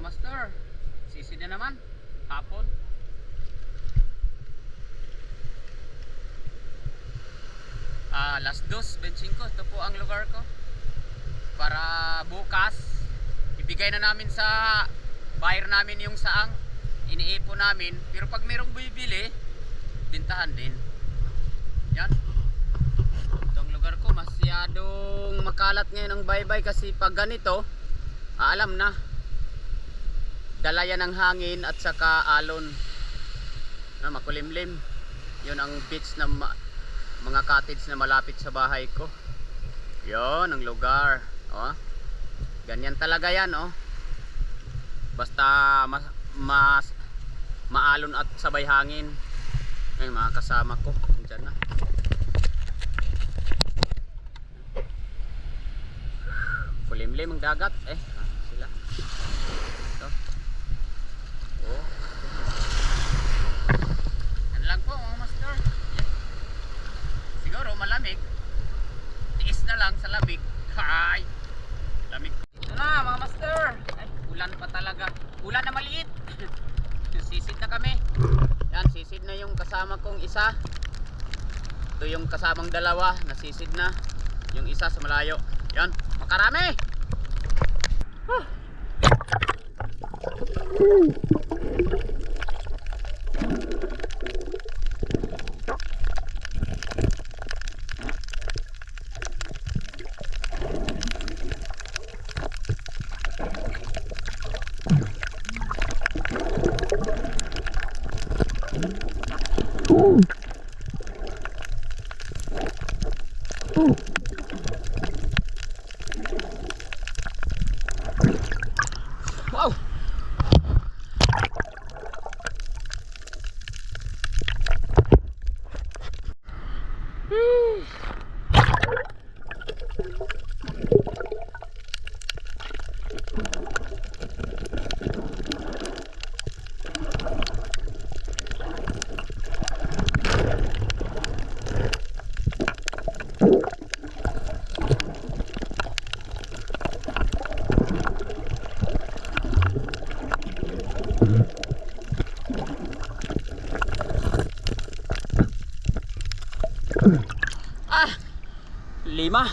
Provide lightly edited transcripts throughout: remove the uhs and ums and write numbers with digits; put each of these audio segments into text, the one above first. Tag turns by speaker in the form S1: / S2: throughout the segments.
S1: master, sisi na naman hapon. Alas 2:25, ito po ang lugar ko. Para bukas ibigay na namin sa buyer namin yung saang iniipon namin. Pero pag mayroong bibili, bintahan din. Yan. Itong lugar ko masyadong makalat ngayon ang baybay kasi pag ganito, alam na, dala yan ng hangin at saka alon na makulimlim. Yun ang beach na mga cottage na malapit sa bahay ko. Yun ang lugar. Oh. Ganyan talaga yan, oh. Basta maalon at sabay hangin. Ay, mga kasama ko diyan na. Kulimlim ang dagat sila. Ito. Oh. Yan lang po mga master. Yeah. Siguro malamig. Tiis na lang sa lamig. Hay. Lamig. Ito na mga master. Ay, ulan pa talaga. Ulan na maliit. Sisid na kami. Yan, sisid na yung kasama kong isa. Ito yung kasamang dalawa. Nasisid na. Yung isa sa malayo. Yan, makarami. Wow. Lima.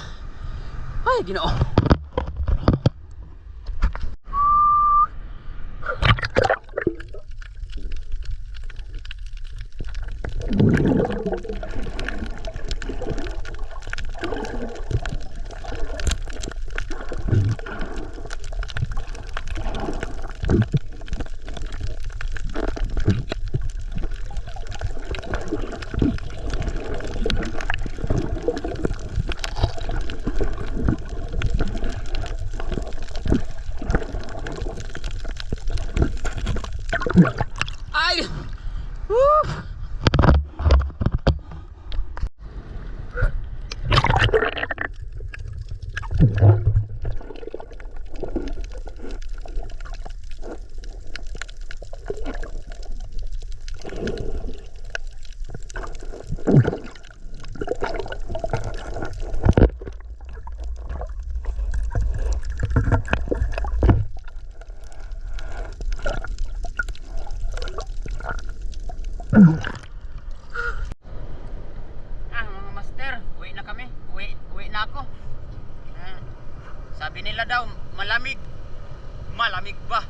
S1: Ay, Ginoo. Ay! Woo! Mga master, uwi na kami. Uwi na ako. Sabi nila daw, malamig. Malamig ba?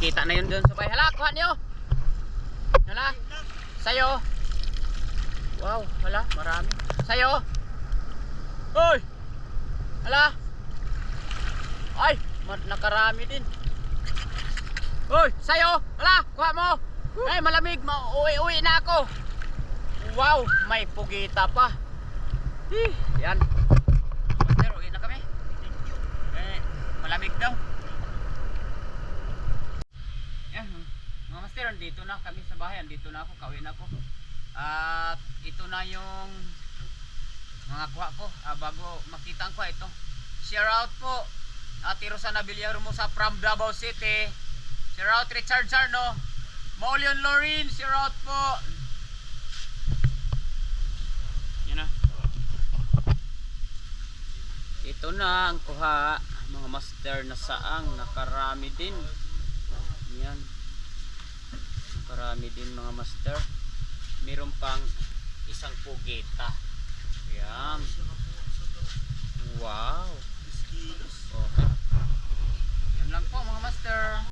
S1: Kita na yun doon sa bahay. Hala, kuha niyo. Hala, sayo. Wow, hala, marami. Sayo. Hoy! Hala. Ay, nakarami din. Hoy, sayo! Hala, kuha mo! Ay, malamig, uwi na ako. Wow, may pugita pa. Yan. Master, uwi na kami. Malamig daw. Yan, mga master, andito na kami sa bahay. Andito na ako, kauwi na ako. At ito na yung mga kuha ko. Bago makita ang kuha ito. Share out po. Ate Rosana Villahermosa from Davao City. Share out Richard Sarno. Maulion Lorin, share out po. Yan na. Ito na ang kuha, mga master na saang, nakarami din. Yan. Nakarami din mga master. Meron pang isang pugita. Yan. Wow. Okay. Yan lang po mga master.